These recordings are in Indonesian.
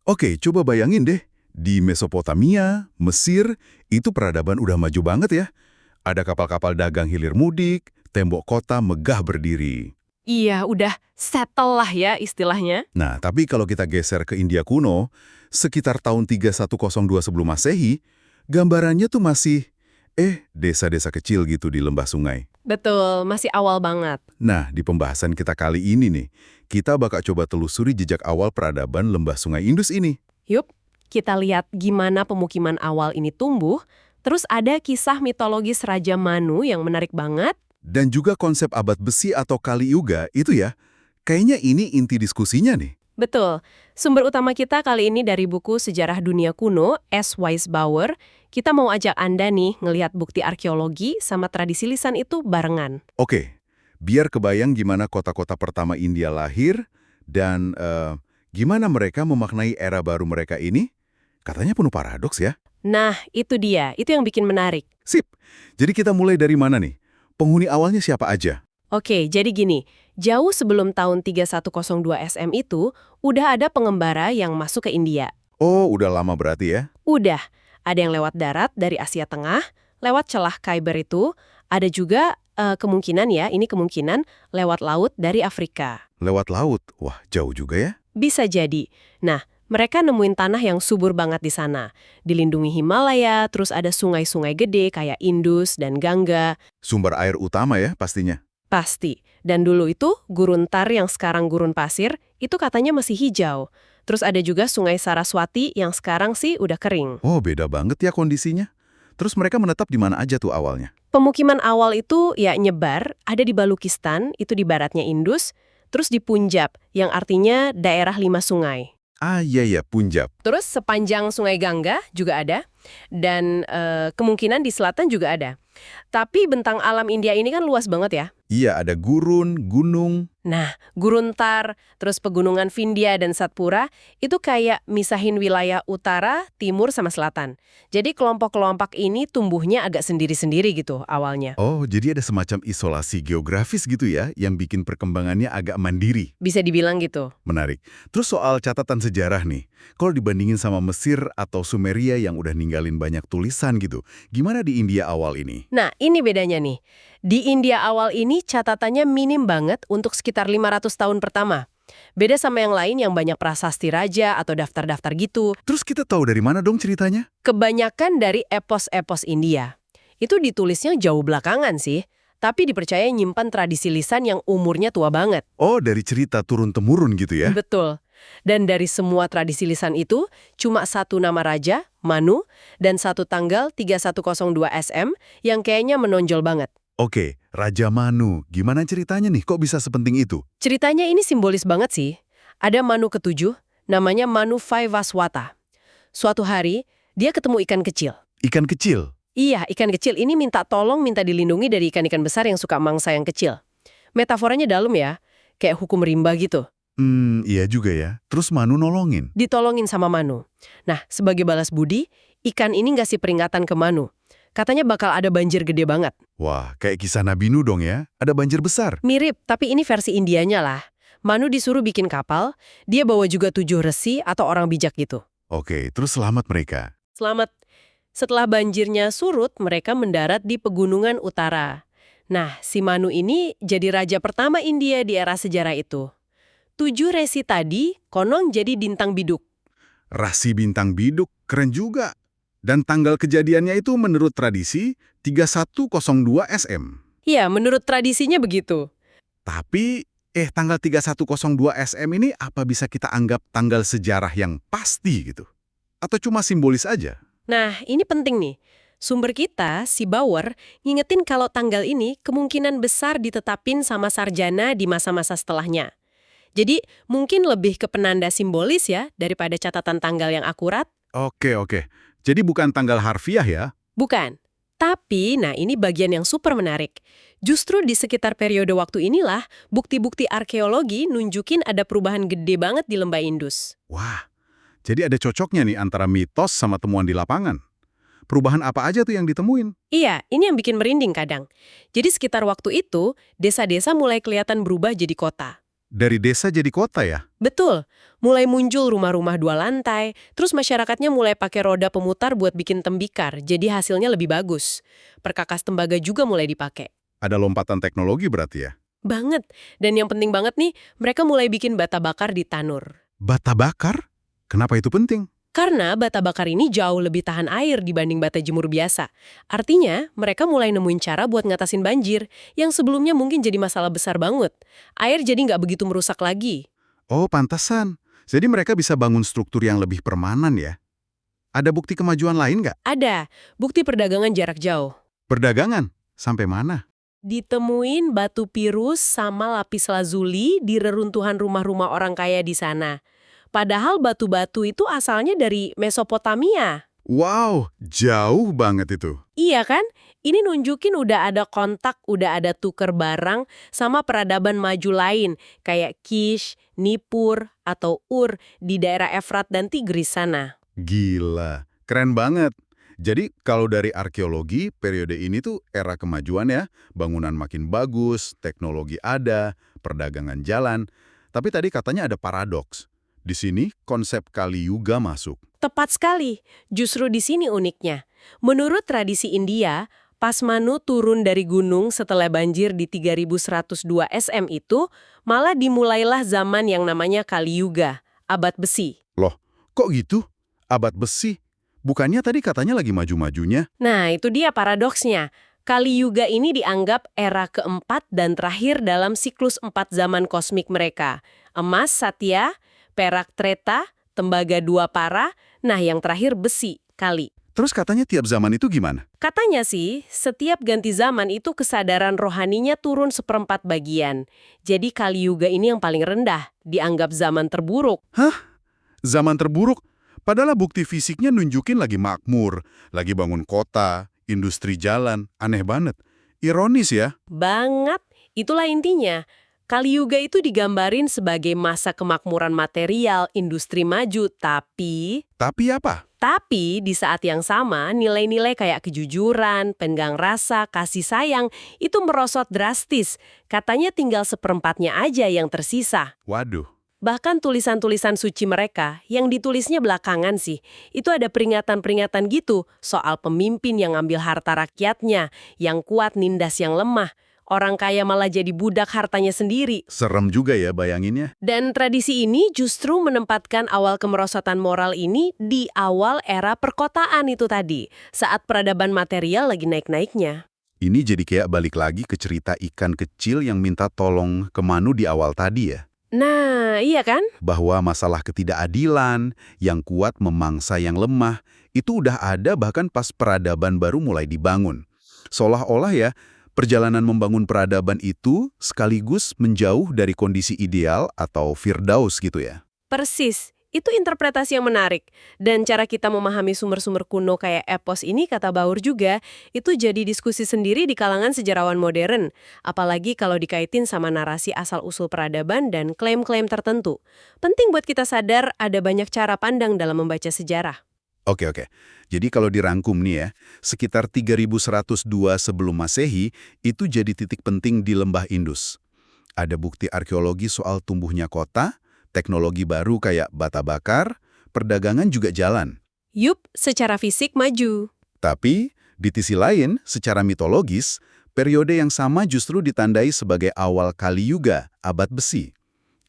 Oke, coba bayangin deh, di Mesopotamia, Mesir, itu peradaban udah maju banget ya. Ada kapal-kapal dagang hilir mudik, tembok kota megah berdiri. Iya, udah settle lah ya istilahnya. Nah, tapi kalau kita geser ke India kuno, sekitar tahun 3102 sebelum Masehi, gambarannya tuh masih, desa-desa kecil gitu di lembah sungai. Betul, masih awal banget. Nah, di pembahasan kita kali ini nih, kita bakal coba telusuri jejak awal peradaban lembah sungai Indus ini. Yup, kita lihat gimana pemukiman awal ini tumbuh, terus ada kisah mitologis Raja Manu yang menarik banget. Dan juga konsep abad besi atau Kali Yuga itu ya, kayaknya ini inti diskusinya nih. Betul, sumber utama kita kali ini dari buku Sejarah Dunia Kuno, S. Weisbauer. Kita mau ajak Anda nih ngelihat bukti arkeologi sama tradisi lisan itu barengan. Oke, biar kebayang gimana kota-kota pertama India lahir dan gimana mereka memaknai era baru mereka ini. Katanya penuh paradoks ya. Nah, itu dia, itu yang bikin menarik. Sip, jadi kita mulai dari mana nih? Penghuni awalnya siapa aja? Oke, jadi gini, jauh sebelum tahun 3102 SM itu, udah ada pengembara yang masuk ke India. Oh, udah lama berarti ya? Udah, ada yang lewat darat dari Asia Tengah, lewat celah Khyber itu, ada juga kemungkinan ya, ini kemungkinan lewat laut dari Afrika. Lewat laut? Wah, jauh juga ya? Bisa jadi. Nah, mereka nemuin tanah yang subur banget di sana. Dilindungi Himalaya, terus ada sungai-sungai gede kayak Indus dan Gangga. Sumber air utama ya pastinya. Pasti. Dan dulu itu, gurun tar yang sekarang gurun pasir, itu katanya masih hijau. Terus ada juga sungai Saraswati yang sekarang sih udah kering. Oh, beda banget ya kondisinya. Terus mereka menetap di mana aja tuh awalnya? Pemukiman awal itu ya nyebar, ada di Balukistan, itu di baratnya Indus, terus di Punjab, yang artinya daerah 5 sungai. Ah, iya, Punjab. Terus sepanjang sungai Gangga juga ada, dan kemungkinan di selatan juga ada. Tapi bentang alam India ini kan luas banget ya. Iya, ada gurun, gunung. Nah, Gurun Tar, terus pegunungan Vindhya dan Satpura, itu kayak misahin wilayah utara, timur, sama selatan. Jadi kelompok-kelompok ini tumbuhnya agak sendiri-sendiri gitu awalnya. Oh, jadi ada semacam isolasi geografis gitu ya, yang bikin perkembangannya agak mandiri. Bisa dibilang gitu. Menarik. Terus soal catatan sejarah nih, kalau dibandingin sama Mesir atau Sumeria yang udah ninggalin banyak tulisan gitu, gimana di India awal ini? Nah, ini bedanya nih. Di India awal ini catatannya minim banget untuk sekitar 500 tahun pertama. Beda sama yang lain yang banyak prasasti raja atau daftar-daftar gitu. Terus kita tahu dari mana dong ceritanya? Kebanyakan dari epos-epos India. Itu ditulisnya jauh belakangan sih, tapi dipercaya nyimpan tradisi lisan yang umurnya tua banget. Oh, dari cerita turun-temurun gitu ya? Betul. Dan dari semua tradisi lisan itu, cuma satu nama raja, Manu, dan satu tanggal 3102 SM yang kayaknya menonjol banget. Oke, Raja Manu. Gimana ceritanya nih? Kok bisa sepenting itu? Ceritanya ini simbolis banget sih. Ada Manu ketujuh, namanya Manu Vaivaswata. Suatu hari, dia ketemu ikan kecil. Ikan kecil? Iya, ikan kecil ini minta tolong, minta dilindungi dari ikan-ikan besar yang suka mangsa yang kecil. Metaforanya dalam ya, kayak hukum rimba gitu. Iya juga ya. Terus Manu nolongin? Ditolongin sama Manu. Nah, sebagai balas budi, ikan ini ngasih peringatan ke Manu. Katanya bakal ada banjir gede banget. Wah, kayak kisah Nabi Nuh dong ya. Ada banjir besar. Mirip, tapi ini versi Indianya lah. Manu disuruh bikin kapal, dia bawa juga 7 resi atau orang bijak gitu. Oke, terus selamat mereka. Selamat. Setelah banjirnya surut, mereka mendarat di pegunungan utara. Nah, si Manu ini jadi raja pertama India di era sejarah itu. 7 resi tadi konon jadi bintang biduk. Rasi bintang biduk, keren juga. Dan tanggal kejadiannya itu menurut tradisi 3102 SM. Iya, menurut tradisinya begitu. Tapi, tanggal 3102 SM ini apa bisa kita anggap tanggal sejarah yang pasti gitu? Atau cuma simbolis aja? Nah, ini penting nih. Sumber kita, si Bauer, ngingetin kalau tanggal ini kemungkinan besar ditetapin sama sarjana di masa-masa setelahnya. Jadi, mungkin lebih ke penanda simbolis ya, daripada catatan tanggal yang akurat. Oke. Jadi bukan tanggal harfiah ya? Bukan. Tapi, nah ini bagian yang super menarik. Justru di sekitar periode waktu inilah, bukti-bukti arkeologi nunjukin ada perubahan gede banget di lembah Indus. Wah, jadi ada cocoknya nih antara mitos sama temuan di lapangan. Perubahan apa aja tuh yang ditemuin? Iya, ini yang bikin merinding kadang. Jadi sekitar waktu itu, desa-desa mulai kelihatan berubah jadi kota. dari desa jadi kota ya? Betul, mulai muncul rumah-rumah 2 lantai, terus masyarakatnya mulai pakai roda pemutar buat bikin tembikar, jadi hasilnya lebih bagus. Perkakas tembaga juga mulai dipakai. Ada lompatan teknologi berarti ya? Banget. Dan yang penting banget nih, mereka mulai bikin bata bakar di tanur. Bata bakar? Kenapa itu penting? Karena bata bakar ini jauh lebih tahan air dibanding bata jemur biasa. Artinya, mereka mulai nemuin cara buat ngatasin banjir, yang sebelumnya mungkin jadi masalah besar banget. Air jadi nggak begitu merusak lagi. Oh, pantasan. Jadi mereka bisa bangun struktur yang lebih permanen ya? Ada bukti kemajuan lain nggak? Ada, bukti perdagangan jarak jauh. Perdagangan? Sampai mana? Ditemuin batu pirus sama lapis lazuli di reruntuhan rumah-rumah orang kaya di sana. Padahal batu-batu itu asalnya dari Mesopotamia. Wow, jauh banget itu. Iya kan? Ini nunjukin udah ada kontak, udah ada tuker barang sama peradaban maju lain, kayak Kish, Nippur, atau Ur di daerah Efrat dan Tigris sana. Gila, keren banget. Jadi kalau dari arkeologi, periode ini tuh era kemajuan ya, bangunan makin bagus, teknologi ada, perdagangan jalan. Tapi tadi katanya ada paradoks. Di sini konsep Kali Yuga masuk. Tepat sekali. Justru di sini uniknya. Menurut tradisi India, pas Manu turun dari gunung setelah banjir di 3102 SM itu, malah dimulailah zaman yang namanya Kali Yuga, abad besi. Loh, kok gitu? Abad besi? Bukannya tadi katanya lagi maju-majunya? Nah, itu dia paradoksnya. Kali Yuga ini dianggap era keempat dan terakhir dalam siklus 4 zaman kosmik mereka. Emas, Satya, perak, Treta, tembaga, Dwapara, nah yang terakhir besi, Kali. Terus katanya tiap zaman itu gimana? Katanya sih, setiap ganti zaman itu kesadaran rohaninya turun 1/4 bagian. Jadi Kali Yuga ini yang paling rendah, dianggap zaman terburuk. Zaman terburuk? Padahal bukti fisiknya nunjukin lagi makmur, lagi bangun kota, industri jalan, aneh banget. Ironis ya? Banget, itulah intinya. Kali Yuga itu digambarin sebagai masa kemakmuran material, industri maju, tapi Tapi apa? di saat yang sama, nilai-nilai kayak kejujuran, penggang rasa, kasih sayang, itu merosot drastis. Katanya tinggal 1/4-nya aja yang tersisa. Waduh. Bahkan tulisan-tulisan suci mereka, yang ditulisnya belakangan sih, itu ada peringatan-peringatan gitu soal pemimpin yang ngambil harta rakyatnya, yang kuat nindas yang lemah. Orang kaya malah jadi budak hartanya sendiri. Serem juga ya bayanginnya. Dan tradisi ini justru menempatkan awal kemerosotan moral ini di awal era perkotaan itu tadi, saat peradaban material lagi naik-naiknya. Ini jadi kayak balik lagi ke cerita ikan kecil yang minta tolong ke Manu di awal tadi ya. Nah, iya kan? Bahwa masalah ketidakadilan, yang kuat memangsa yang lemah, itu udah ada bahkan pas peradaban baru mulai dibangun. Seolah-olah ya, perjalanan membangun peradaban itu sekaligus menjauh dari kondisi ideal atau firdaus gitu ya. Persis. Itu interpretasi yang menarik. Dan cara kita memahami sumber-sumber kuno kayak epos ini, kata Baur juga, itu jadi diskusi sendiri di kalangan sejarawan modern. Apalagi kalau dikaitin sama narasi asal-usul peradaban dan klaim-klaim tertentu. Penting buat kita sadar ada banyak cara pandang dalam membaca sejarah. Oke. Jadi kalau dirangkum nih ya, sekitar 3102 sebelum Masehi itu jadi titik penting di lembah Indus. Ada bukti arkeologi soal tumbuhnya kota, teknologi baru kayak bata bakar, perdagangan juga jalan. Yup, secara fisik maju. Tapi, di sisi lain, secara mitologis, periode yang sama justru ditandai sebagai awal Kali Yuga, abad besi.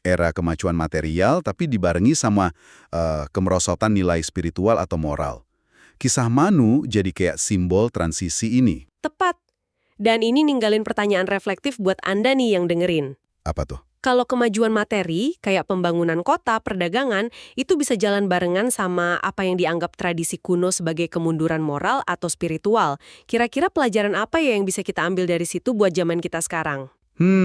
Era kemajuan material tapi dibarengi sama kemerosotan nilai spiritual atau moral. Kisah Manu jadi kayak simbol transisi ini. Tepat. Dan ini ninggalin pertanyaan reflektif buat Anda nih yang dengerin. Apa tuh? Kalau kemajuan materi, kayak pembangunan kota, perdagangan, itu bisa jalan barengan sama apa yang dianggap tradisi kuno sebagai kemunduran moral atau spiritual. Kira-kira pelajaran apa ya yang bisa kita ambil dari situ buat zaman kita sekarang?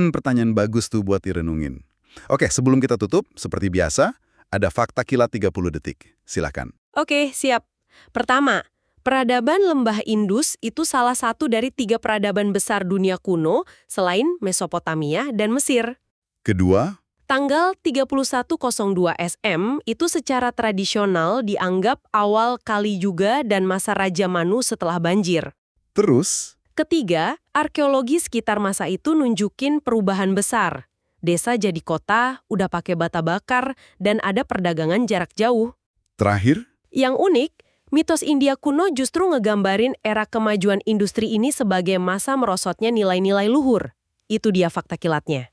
Pertanyaan bagus tuh buat direnungin. Oke, sebelum kita tutup, seperti biasa, ada fakta kilat 30 detik. Silakan. Oke, siap. Pertama, peradaban lembah Indus itu salah satu dari 3 peradaban besar dunia kuno selain Mesopotamia dan Mesir. Kedua, Tanggal 3102 SM itu secara tradisional dianggap awal Kali Yuga dan masa Raja Manu setelah banjir. terus, Ketiga, arkeologi sekitar masa itu nunjukin perubahan besar. desa jadi kota, udah pakai bata bakar, dan ada perdagangan jarak jauh. Terakhir, Yang unik, mitos India kuno justru ngegambarin era kemajuan industri ini sebagai masa merosotnya nilai-nilai luhur. Itu dia fakta kilatnya.